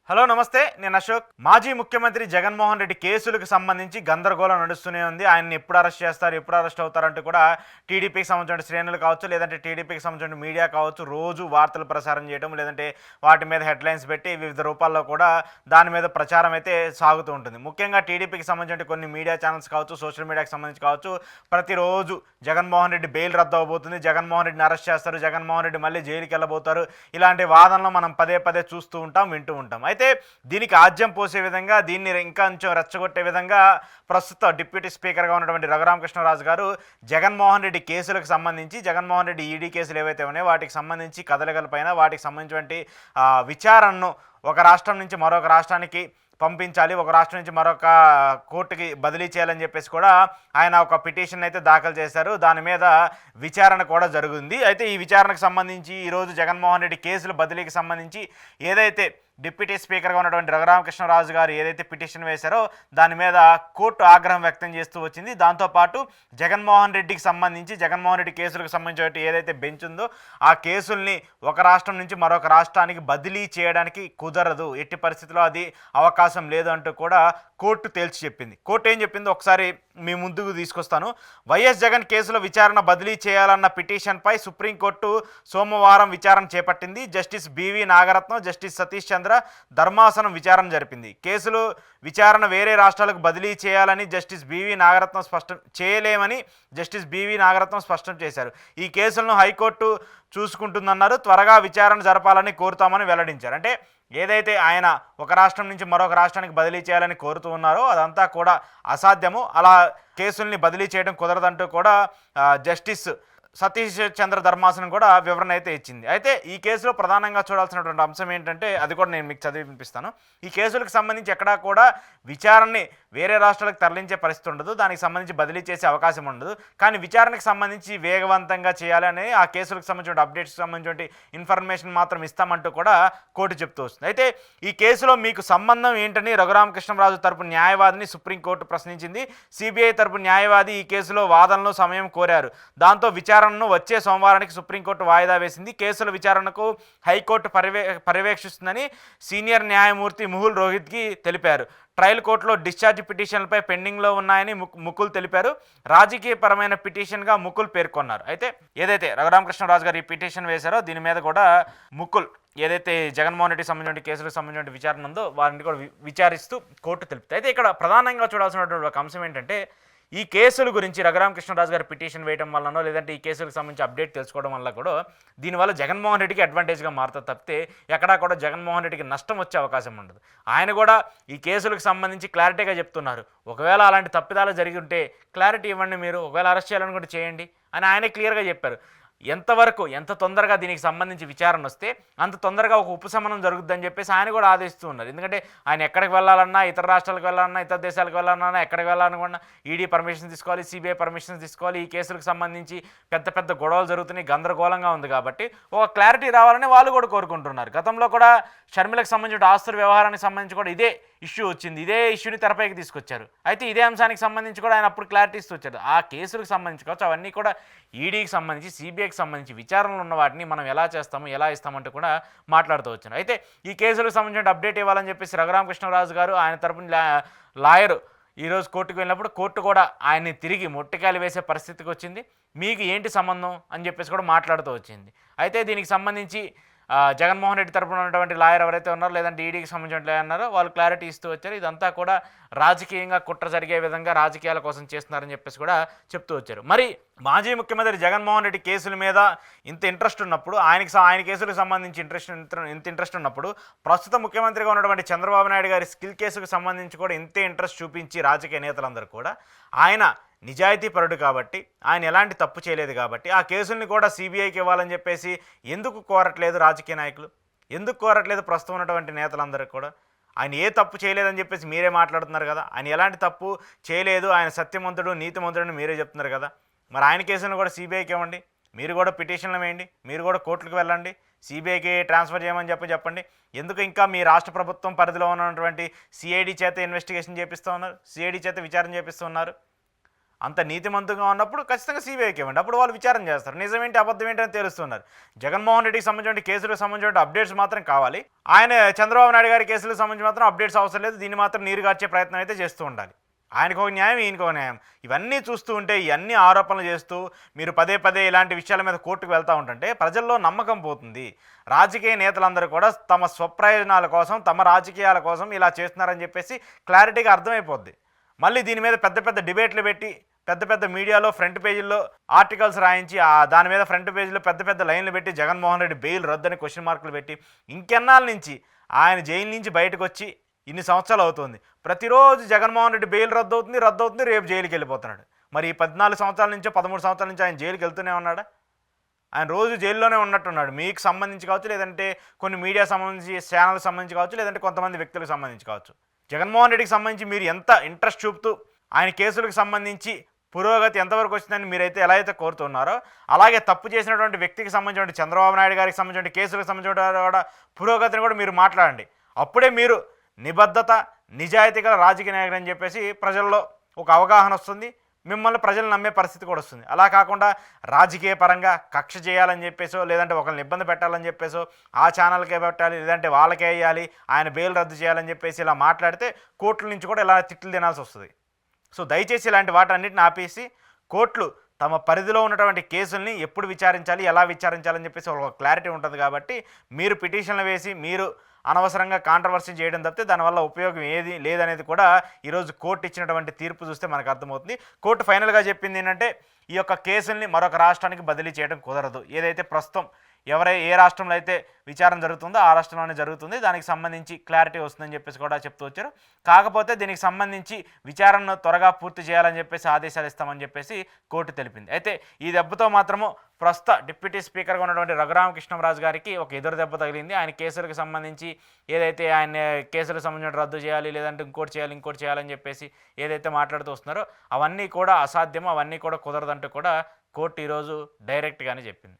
Hello నమస్తే, నేను అశోక్. మాజీ ముఖ్యమంత్రి జగన్మోహన్ రెడ్డి కేసులకు సంబంధించి గందరగోళం నడుస్తూనే ఉంది. ఆయన్ని ఎప్పుడు అరెస్ట్ చేస్తారు, ఎప్పుడు అరెస్ట్ అవుతారంటూ కూడా టీడీపీకి సంబంధించిన శ్రేణులు కావచ్చు, లేదంటే టీడీపీకి సంబంధించిన మీడియా కావచ్చు, రోజు వార్తలు ప్రసారం చేయడం, లేదంటే వాటి మీద హెడ్లైన్స్ పెట్టి వివిధ రూపాల్లో కూడా దాని మీద ప్రచారం అయితే సాగుతూ ఉంటుంది. ముఖ్యంగా టీడీపీకి సంబంధించిన కొన్ని మీడియా ఛానల్స్ కావచ్చు, సోషల్ మీడియాకి సంబంధించి కావచ్చు, ప్రతిరోజు జగన్మోహన్ రెడ్డి బెయిల్ రద్దు అవబోతుంది, జగన్మోహన్ రెడ్డిని అరెస్ట్ చేస్తారు, జగన్మోహన్ రెడ్డి మళ్ళీ జైలుకి వెళ్ళబోతారు, ఇలాంటి వాదనలు మనం పదే పదే చూస్తూ ఉంటాం, వింటూ ఉంటాం. అయితే దీనికి ఆజ్యం పోసే విధంగా, దీన్ని ఇంకా కొంచెం రెచ్చగొట్టే విధంగా ప్రస్తుత డిప్యూటీ స్పీకర్గా ఉన్నటువంటి రఘురామకృష్ణరాజు గారు జగన్మోహన్ రెడ్డి కేసులకు సంబంధించి, జగన్మోహన్ రెడ్డి ఈడీ కేసులు ఏవైతే ఉన్నాయో వాటికి సంబంధించి కదలికలపైన, వాటికి సంబంధించినటువంటి విచారణను ఒక రాష్ట్రం నుంచి మరొక రాష్ట్రానికి పంపించాలి, ఒక రాష్ట్రం నుంచి మరొక కోర్టుకి బదిలీ చేయాలని చెప్పేసి కూడా ఆయన ఒక పిటిషన్ అయితే దాఖలు చేశారు. దాని మీద విచారణ కూడా జరుగుతుంది. అయితే ఈ విచారణకు సంబంధించి ఈరోజు జగన్మోహన్ రెడ్డి కేసుల బదిలీకి సంబంధించి ఏదైతే డిప్యూటీ స్పీకర్గా ఉన్నటువంటి రఘురామకృష్ణరాజు గారు ఏదైతే పిటిషన్ వేశారో దాని మీద కోర్టు ఆగ్రహం వ్యక్తం చేస్తూ వచ్చింది. దాంతోపాటు జగన్మోహన్ రెడ్డికి సంబంధించి, జగన్మోహన్ రెడ్డి కేసులకు సంబంధించి ఏదైతే బెంచ్ ఉందో ఆ కేసుల్ని ఒక రాష్ట్రం నుంచి మరొక రాష్ట్రానికి బదిలీ చేయడానికి కుదరదు, ఎట్టి పరిస్థితుల్లో అది అవకాశం లేదు అంటూ కూడా కోర్టు తేల్చి చెప్పింది. కోర్టు ఏం చెప్పిందో ఒకసారి మీ ముందుకు తీసుకొస్తాను. వైఎస్ జగన్ కేసులో విచారణ బదిలీ చేయాలన్న పిటిషన్పై సుప్రీంకోర్టు సోమవారం విచారణ చేపట్టింది. Justice B V Nagarathnam, justice Satish Chandra ధర్మాసనం విచారణ జరిపింది. కేసులు విచారణ వేరే రాష్ట్రాలకు బదిలీ చేయాలని జస్టిస్ బివి నాగరత్నం చేయలేమని జస్టిస్ బివి నాగరత్నం స్పష్టం చేశారు. ఈ కేసులను హైకోర్టు చూసుకుంటుందన్నారు. త్వరగా విచారణ జరపాలని కోరుతామని వెల్లడించారు. అంటే ఏదైతే ఆయన ఒక రాష్ట్రం నుంచి మరొక రాష్ట్రానికి బదిలీ చేయాలని కోరుతూ ఉన్నారో అదంతా కూడా అసాధ్యము, అలా కేసుల్ని బదిలీ చేయడం కుదరదంటూ కూడా జస్టిస్ సతీష్ చంద్ర ధర్మాసనం కూడా వివరణ అయితే ఇచ్చింది. అయితే ఈ కేసులో ప్రధానంగా చూడాల్సినటువంటి అంశం ఏంటంటే, అది కూడా నేను మీకు చదివి వినిపిస్తాను. ఈ కేసులకు సంబంధించి ఎక్కడా కూడా విచారణని వేరే రాష్ట్రాలకు తరలించే పరిస్థితి ఉండదు, దానికి సంబంధించి బదిలీ చేసే అవకాశం ఉండదు. కానీ విచారణకు సంబంధించి వేగవంతంగా చేయాలని, ఆ కేసులకు సంబంధించిన అప్డేట్స్కి సంబంధించిన ఇన్ఫర్మేషన్ మాత్రం ఇస్తామంటూ కూడా కోర్టు చెప్తూ వస్తుంది. అయితే ఈ కేసులో మీకు సంబంధం ఏంటని రఘురామకృష్ణరాజు తరపు న్యాయవాదిని సుప్రీంకోర్టు ప్రశ్నించింది. సిబిఐ తరపు న్యాయవాది ఈ కేసులో వాదనలో సమయం కోరారు. దాంతో విచారణను వచ్చే సోమవారానికి సుప్రీంకోర్టు వాయిదా వేసింది. కేసుల విచారణకు హైకోర్టు పర్యవేక్షిస్తుందని సీనియర్ న్యాయమూర్తి ముహుల్ రోహిత్కి తెలిపారు. ట్రయల్ కోర్టులో డిశ్చార్జ్ పిటిషన్లపై పెండింగ్లో ఉన్నాయని ముకుల్ తెలిపారు. రాజకీయపరమైన పిటిషన్గా ముకుల్ పేర్కొన్నారు. అయితే ఏదైతే రఘురామకృష్ణరాజు గారు ఈ పిటిషన్ వేశారో దీని మీద కూడా ముకుల్ ఏదైతే జగన్మోహన్ రెడ్డికి సంబంధించిన కేసులకు సంబంధించిన విచారణ ఉందో వారిని కూడా విచారిస్తూ కోర్టు తెలుపుతుంది. అయితే ఇక్కడ ప్రధానంగా చూడాల్సినటువంటి ఒక అంశం ఏంటంటే, ఈ కేసుల గురించి రఘురామకృష్ణరాజు గారు పిటిషన్ వేయడం వల్లనో, లేదంటే ఈ కేసులకు సంబంధించి అప్డేట్ తెలుసుకోవడం వల్ల కూడా దీనివల్ల జగన్మోహన్ రెడ్డికి అడ్వాంటేజ్గా మారుతుంది తప్పితే ఎక్కడా కూడా జగన్మోహన్ రెడ్డికి నష్టం వచ్చే అవకాశం ఉండదు. ఆయన కూడా ఈ కేసులకు సంబంధించి క్లారిటీగా చెప్తున్నారు. ఒకవేళ అలాంటి తప్పిదాలు జరిగి ఉంటే క్లారిటీ ఇవ్వండి, మీరు ఒకవేళ అరెస్ట్ చేయాలనుకుంటే చేయండి అని ఆయనే క్లియర్గా చెప్పారు. ఎంత తొందరగా దీనికి సంబంధించి విచారణ వస్తే అంత తొందరగా ఒక ఉపశమనం జరుగుద్దని చెప్పేసి ఆయన కూడా ఆదేశిస్తూ ఉన్నారు. ఎందుకంటే ఆయన ఎక్కడికి వెళ్ళాలన్నా, ఇతర రాష్ట్రాలకు వెళ్ళాలన్నా, ఇతర దేశాలకు వెళ్ళాలన్నా, ఎక్కడికి వెళ్ళాలనుకున్నా ఈడీ పర్మిషన్ తీసుకోవాలి, సిబిఐ పర్మిషన్ తీసుకోవాలి. ఈ కేసులకు సంబంధించి పెద్ద పెద్ద గొడవలు జరుగుతున్నాయి, గందరగోళంగా ఉంది కాబట్టి ఒక క్లారిటీ రావాలని వాళ్ళు కూడా కోరుకుంటున్నారు. గతంలో కూడా షర్మిలకు సంబంధించిన ఆస్తుల వ్యవహారానికి సంబంధించి కూడా ఇదే ఇష్యూ వచ్చింది, ఇదే ఇష్యూని తెరపైకి తీసుకొచ్చారు. అయితే ఇదే అంశానికి సంబంధించి కూడా ఆయన అప్పుడు క్లారిటీ ఇస్తూ వచ్చారు. ఆ కేసులకు సంబంధించి కావచ్చు అవన్నీ కూడా ఈడీకి సంబంధించి, సిబిఐకి సంబంధించి విచారణలు ఉన్న వాటిని మనం ఎలా చేస్తాము, ఎలా ఇస్తామంటూ కూడా మాట్లాడుతూ వచ్చాను. అయితే ఈ కేసులకు సంబంధించిన అప్డేట్ ఇవ్వాలని చెప్పేసి రఘురామకృష్ణరాజు గారు, ఆయన తరపున లాయరు ఈరోజు కోర్టుకు వెళ్ళినప్పుడు కోర్టు కూడా ఆయన్ని తిరిగి మొట్టికాయలు వేసే పరిస్థితికి వచ్చింది. మీకు ఏంటి సంబంధం అని చెప్పేసి కూడా మాట్లాడుతూ వచ్చింది. అయితే దీనికి సంబంధించి జగన్మోహన్ రెడ్డి తరపున ఉన్నటువంటి లాయర్ ఎవరైతే ఉన్నారో, లేదంటే ఈడీకి సంబంధించిన లాయర్ ఉన్నారో వాళ్ళు క్లారిటీ ఇస్తూ వచ్చారు. ఇదంతా కూడా రాజకీయంగా కుట్ర జరిగే విధంగా రాజకీయాల కోసం చేస్తున్నారని చెప్పేసి కూడా చెప్తూ వచ్చారు. మరి మాజీ ముఖ్యమంత్రి జగన్మోహన్ రెడ్డి కేసుల మీద ఇంత ఇంట్రెస్ట్ ఉన్నప్పుడు, ఆయన కేసులకు సంబంధించి ఇంత ఇంట్రెస్ట్ ఉన్నప్పుడు, ప్రస్తుత ముఖ్యమంత్రిగా ఉన్నటువంటి చంద్రబాబు నాయుడు గారి స్కిల్ కేసుకు సంబంధించి కూడా ఇంతే ఇంట్రెస్ట్ చూపించి రాజకీయ నేతలందరూ కూడా ఆయన నిజాయితీపరుడు కాబట్టి, ఆయన ఎలాంటి తప్పు చేయలేదు కాబట్టి ఆ కేసుల్ని కూడా సిబిఐకి ఇవ్వాలని చెప్పేసి ఎందుకు కోరట్లేదు రాజకీయ నాయకులు, ఎందుకు కోరట్లేదు ప్రస్తుతం ఉన్నటువంటి నేతలందరూ కూడా? ఆయన ఏ తప్పు చేయలేదని చెప్పేసి మీరే మాట్లాడుతున్నారు కదా. ఆయన ఎలాంటి తప్పు చేయలేదు, ఆయన సత్యవంతుడు, నీతిమంతుడు మీరే చెప్తున్నారు కదా. మరి ఆయన కేసులను కూడా సిబిఐకి ఇవ్వండి, మీరు కూడా పిటిషన్లు వేయండి, మీరు కూడా కోర్టులకు వెళ్ళండి, సిబిఐకి ట్రాన్స్ఫర్ చేయమని చెప్పండి. ఎందుకు ఇంకా మీ రాష్ట్ర ప్రభుత్వం పరిధిలో ఉన్నటువంటి సిఐడి చేత ఇన్వెస్టిగేషన్ చేపిస్తూ ఉన్నారు, సిఐడి చేత విచారణ చేపిస్తూ ఉన్నారు? అంత నీతిమంతంగా ఉన్నప్పుడు ఖచ్చితంగా సిబిఐకి ఇవ్వండి. అప్పుడు వాళ్ళు విచారణ చేస్తారు. నిజమేంటి అబద్ధం ఏంటి అని తెలుస్తున్నారు. జగన్మోహన్ రెడ్డికి సంబంధించిన కేసులకు సంబంధించిన అప్డేట్స్ మాత్రం కావాలి. ఆయన చంద్రబాబు నాయుడు గారి కేసులకు సంబంధించి మాత్రం అప్డేట్స్ అవసరం లేదు. దీన్ని మాత్రం నీరుగార్చే ప్రయత్నం అయితే చేస్తూ ఉండాలి. ఆయనకు ఒక న్యాయం, ఈయనకు ఒక న్యాయం. ఇవన్నీ చూస్తూ ఉంటే ఇవన్నీ ఆరోపణలు చేస్తూ మీరు పదే పదే ఇలాంటి విషయాల మీద కోర్టుకు వెళ్తూ ఉంటుంటే ప్రజల్లో నమ్మకం పోతుంది. రాజకీయ నేతలందరూ కూడా తమ స్వప్రయోజనాల కోసం, తమ రాజకీయాల కోసం ఇలా చేస్తున్నారని చెప్పేసి క్లారిటీగా అర్థమైపోద్ది. మళ్ళీ దీని మీద పెద్ద పెద్ద డిబేట్లు పెట్టి పెద్ద పెద్ద మీడియాలో ఫ్రంట్ పేజీల్లో ఆర్టికల్స్ రాయించి దాని మీద ఫ్రంట్ పేజీలో పెద్ద పెద్ద లైన్లు పెట్టి జగన్మోహన్ రెడ్డి బెయిల్ రద్దని క్వశ్చన్ మార్కులు పెట్టి ఇంకెన్నాళ్ళ నుంచి ఆయన జైలు నుంచి బయటకు వచ్చి ఇన్ని సంవత్సరాలు అవుతుంది. ప్రతిరోజు జగన్మోహన్ రెడ్డి బెయిల్ రద్దు అవుతుంది, రేపు జైలుకి వెళ్ళిపోతున్నాడు. మరి ఈ 14 సంవత్సరాల నుంచో 13 సంవత్సరాల నుంచి ఆయన జైలుకి వెళ్తూనే ఉన్నాడా? ఆయన రోజు జైల్లోనే ఉన్నట్టున్నాడు. మీకు సంబంధించి కావచ్చు, లేదంటే కొన్ని మీడియా సంబంధించి ఛానల్కి సంబంధించి కావచ్చు, లేదంటే కొంతమంది వ్యక్తులకు సంబంధించి కావచ్చు. జగన్మోహన్ రెడ్డికి సంబంధించి మీరు ఎంత ఇంట్రెస్ట్ చూపుతూ ఆయన కేసులకు సంబంధించి పురోగతి ఎంతవరకు వచ్చిందని మీరైతే ఎలా అయితే కోరుతున్నారో, అలాగే తప్పు చేసినటువంటి వ్యక్తికి సంబంధించిన చంద్రబాబు నాయుడు గారికి సంబంధించిన కేసులకు సంబంధించిన కూడా పురోగతిని కూడా మీరు మాట్లాడండి. అప్పుడే మీరు నిబద్ధత, నిజాయితీ గల రాజకీయ నాయకుడు అని చెప్పేసి ప్రజల్లో ఒక అవగాహన వస్తుంది. మిమ్మల్ని ప్రజలు నమ్మే పరిస్థితి కూడా వస్తుంది. అలా కాకుండా రాజకీయ పరంగా కక్ష చేయాలని చెప్పేసో, లేదంటే ఒకరిని ఇబ్బంది పెట్టాలని చెప్పేసో, ఆ ఛానల్కే పెట్టాలి, లేదంటే వాళ్ళకే వేయాలి, ఆయన బెయిల్ రద్దు చేయాలని చెప్పేసి ఇలా మాట్లాడితే కోర్టుల నుంచి కూడా ఇలా తిట్లు తినాల్సి వస్తుంది. సో దయచేసి ఇలాంటి వాటన్నిటిని ఆపేసి కోర్టులు తమ పరిధిలో ఉన్నటువంటి కేసుల్ని ఎప్పుడు విచారించాలి, ఎలా విచారించాలని చెప్పేసి ఒక క్లారిటీ ఉంటుంది. కాబట్టి మీరు పిటిషన్లు వేసి మీరు అనవసరంగా కాంట్రవర్సీ చేయడం తప్పితే దానివల్ల ఉపయోగం ఏది లేదనేది కూడా ఈరోజు కోర్టు ఇచ్చినటువంటి తీర్పు చూస్తే మనకు అర్థమవుతుంది. కోర్టు ఫైనల్గా చెప్పింది ఏంటంటే ఈ యొక్క కేసుల్ని మరొక రాష్ట్రానికి బదిలీ చేయడం కుదరదు. ఏదైతే ప్రస్తుతం ఏ రాష్ట్రంలో అయితే విచారణ జరుగుతుందో ఆ రాష్ట్రంలోనే జరుగుతుంది. దానికి సంబంధించి క్లారిటీ వస్తుందని చెప్పేసి కూడా చెప్తూ వచ్చారు. కాకపోతే దీనికి సంబంధించి విచారణను త్వరగా పూర్తి చేయాలని చెప్పేసి ఆదేశాలు ఇస్తామని చెప్పేసి కోర్టు తెలిపింది. అయితే ఈ దెబ్బతో మాత్రము ప్రస్తుత డిప్యూటీ స్పీకర్గా ఉన్నటువంటి రఘురామకృష్ణంరాజు గారికి ఒక ఎదురు దెబ్బ తగిలింది. ఆయన కేసులకు సంబంధించి ఏదైతే ఆయన కేసులకు సంబంధించిన రద్దు చేయాలి, లేదంటే ఇంకోటి చేయాలని చెప్పేసి ఏదైతే మాట్లాడుతూ వస్తున్నారో అవన్నీ కూడా అసాధ్యం, అవన్నీ కూడా కుదరదంటూ కూడా కోర్టు ఈరోజు డైరెక్ట్గానే చెప్పింది.